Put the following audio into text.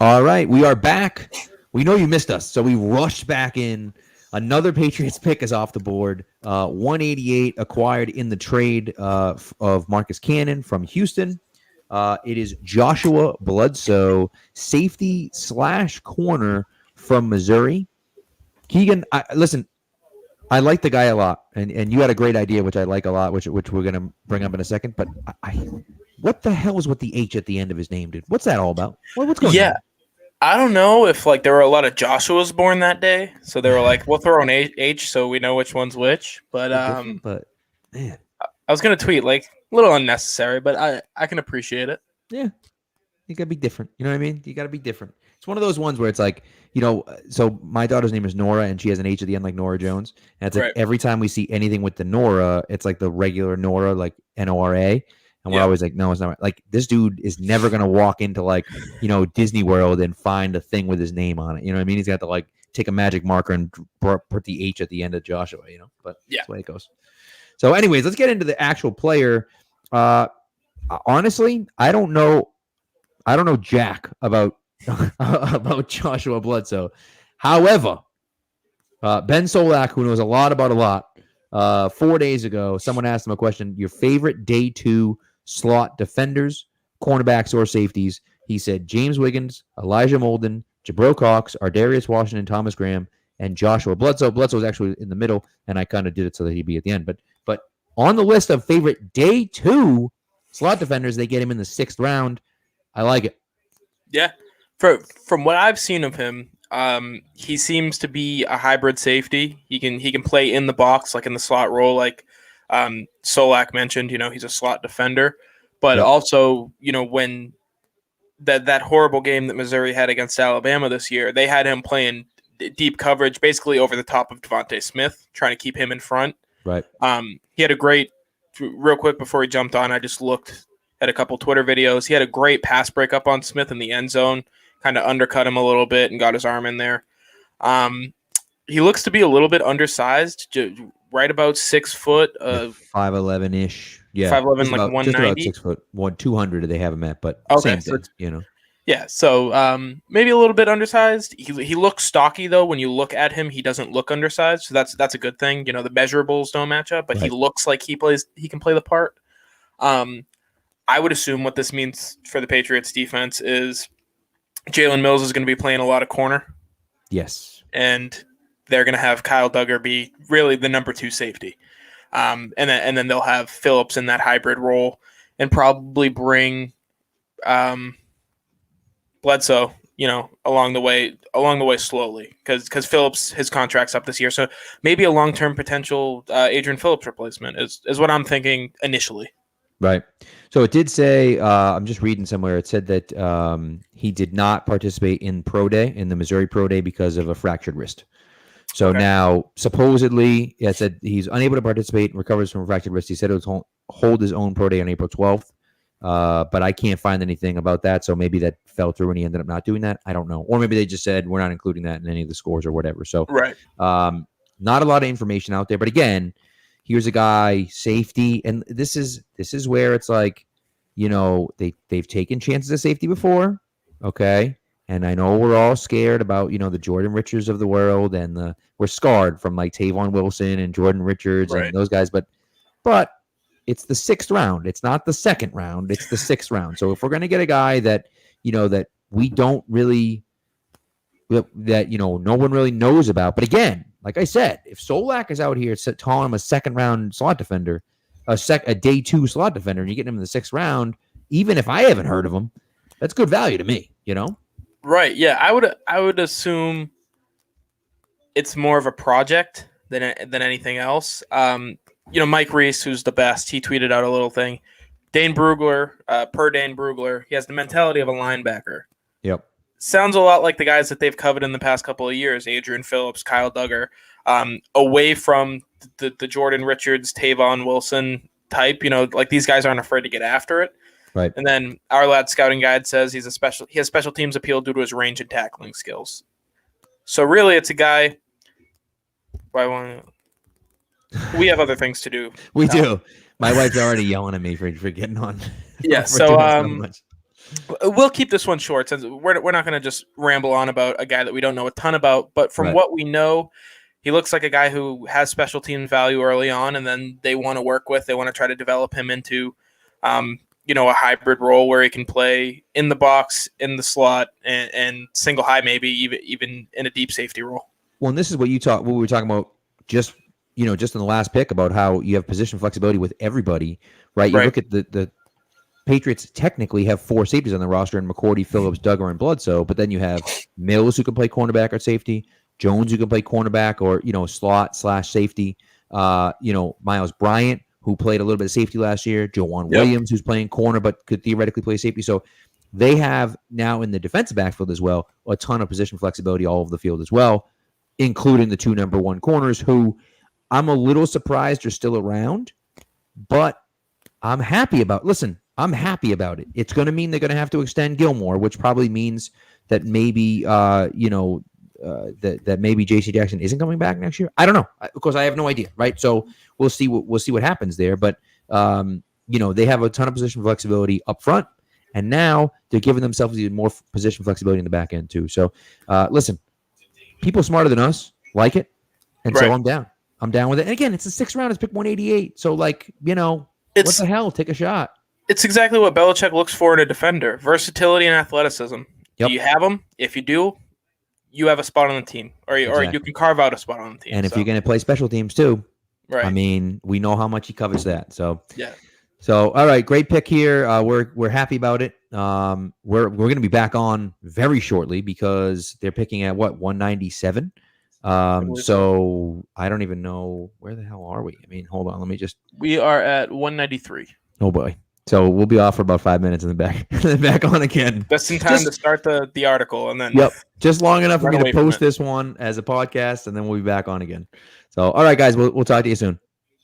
All right, we are back. We know you missed us, so we rushed back in. Another Patriots pick is off the board. 188 acquired in the trade of Marcus Cannon from Houston. It is Joshua Bledsoe, safety / corner from Missouri. Keegan, listen, I like the guy a lot, and you had a great idea, which I like a lot, which we're going to bring up in a second. But what the hell is with the H at the end of his name, dude? What's that all about? What's going on? I don't know if like there were a lot of Joshuas born that day, so they were like, we'll throw an H so we know which one's which. But But man, I was gonna tweet like a little unnecessary, but I can appreciate it. yeah, you gotta be different. You know what I mean? You gotta be different. It's one of those ones where it's like, so my daughter's name is Nora, and she has an H at the end, like Nora Jones. And it's like every time we see anything with the Nora, it's like the regular Nora, like Nora. And we're always like, no, it's not right. Like, this dude is never going to walk into, like, Disney World and find a thing with his name on it. You know what I mean? He's got to, like, take a magic marker and put the H at the end of Joshua, But that's the way it goes. So, anyways, let's get into the actual player. Honestly, I don't know jack about about Joshua Bledsoe. However, Ben Solak, who knows a lot about a lot, 4 days ago, someone asked him a question, your favorite day 2 slot defenders, cornerbacks, or safeties. He said James Wiggins, Elijah Molden, Jabril Cox, Ardarius Washington, Thomas Graham, and Joshua Bledsoe. Bledsoe was actually in the middle, and I kind of did it so that he'd be at the end. But on the list of favorite day 2 slot defenders, they get him in the 6th round. I like it. Yeah. From what I've seen of him, he seems to be a hybrid safety. He can play in the box, like in the slot role, like Solak mentioned. He's a slot defender, but also, when that horrible game that Missouri had against Alabama this year, they had him playing deep coverage, basically over the top of Devontae Smith, trying to keep him in front. Right. He had a great, real quick before he jumped on, I just looked at a couple Twitter videos. He had a great pass breakup on Smith in the end zone, kind of undercut him a little bit and got his arm in there. He looks to be a little bit undersized, right about 6 foot. 5'11" ish. Yeah. 5'11", like 190. Just about 6 foot. 200 they have him at, but same thing, Yeah, so maybe a little bit undersized. He looks stocky, though. When you look at him, he doesn't look undersized, so that's a good thing. The measurables don't match up, but he looks like he can play the part. I would assume what this means for the Patriots defense is Jalen Mills is going to be playing a lot of corner. Yes. And they're going to have Kyle Duggar be really the number 2 safety. And then they'll have Phillips in that hybrid role and probably bring Bledsoe, along the way slowly because Phillips, his contract's up this year. So maybe a long-term potential Adrian Phillips replacement is what I'm thinking initially. Right. So it did say, I'm just reading somewhere, it said that he did not participate in the Missouri Pro Day because of a fractured wrist. So now, supposedly, it said he's unable to participate and recovers from a fractured wrist. He said it would hold his own Pro Day on April 12th, but I can't find anything about that, so maybe that fell through and he ended up not doing that. I don't know. Or maybe they just said, we're not including that in any of the scores or whatever. So not a lot of information out there. But again, here's a guy, safety, and this is where it's like, they've taken chances at safety before, okay? And I know we're all scared about, the Jordan Richards of the world, and we're scarred from like Tavon Wilson and Jordan Richards and those guys, but it's the 6th round. It's not the 2nd round. It's the 6th round. So if we're going to get a guy that, that we don't really, that, no one really knows about, but again, like I said, if Solak is out here calling him a 2nd round slot defender, a day 2 slot defender, and you're getting him in the 6th round, even if I haven't heard of him, that's good value to me, Right. Yeah. I would assume it's more of a project than anything else. Mike Reese, who's the best, he tweeted out a little thing. Dane Brugler, he has the mentality of a linebacker. Yep. Sounds a lot like the guys that they've covered in the past couple of years, Adrian Phillips, Kyle Duggar, away from the Jordan Richards, Tavon Wilson type. Like these guys aren't afraid to get after it. Right. And then our lad scouting guide says he has special teams appeal due to his range and tackling skills. So really, it's a guy. We have other things to do. We do. My wife's already yelling at me for getting on. Yeah. We'll keep this one short since we're not going to just ramble on about a guy that we don't know a ton about. But from Right. what we know, he looks like a guy who has special teams value early on, and then they want to work with. They want to try to develop him into, a hybrid role where he can play in the box, in the slot, and single high, maybe even in a deep safety role. Well, and this is what what we were talking about just in the last pick about how you have position flexibility with everybody, right? You Right. look at the Patriots technically have 4 safeties on the roster in McCourty, Phillips, Duggar, and Bledsoe, but then you have Mills who can play cornerback or safety, Jones who can play cornerback or slot/safety, Miles Bryant who played a little bit of safety last year, Jawan Williams who's playing corner but could theoretically play safety. So they have now in the defensive backfield as well a ton of position flexibility all over the field as well, including the 2 number 1 corners who I'm a little surprised are still around, but I'm happy about. Listen, I'm happy about it. It's going to mean they're going to have to extend Gilmore, which probably means that maybe that maybe J.C. Jackson isn't coming back next year. I don't know, because I have no idea, right? So we'll see what happens there. But they have a ton of position flexibility up front, and now they're giving themselves even more position flexibility in the back end too. So listen, people smarter than us like it, and so I'm down. I'm down with it. And again, it's the 6th round. It's pick 188. So what the hell? Take a shot. It's exactly what Belichick looks for in a defender: versatility and athleticism. Yep. Do you have them? If you do, you have a spot on the team, or you can carve out a spot on the team. And if you're going to play special teams too, right? I mean, we know how much he covers that. So yeah. So all right, great pick here. We're happy about it. We're going to be back on very shortly because they're picking at 197. So I don't even know where the hell are we. I mean, hold on, let me just. We are at 193. Oh boy. So we'll be off for about 5 minutes and then back on again. Just in time to start the article, and then just long enough for me to post this one as a podcast, and then we'll be back on again. So all right, guys, we'll talk to you soon.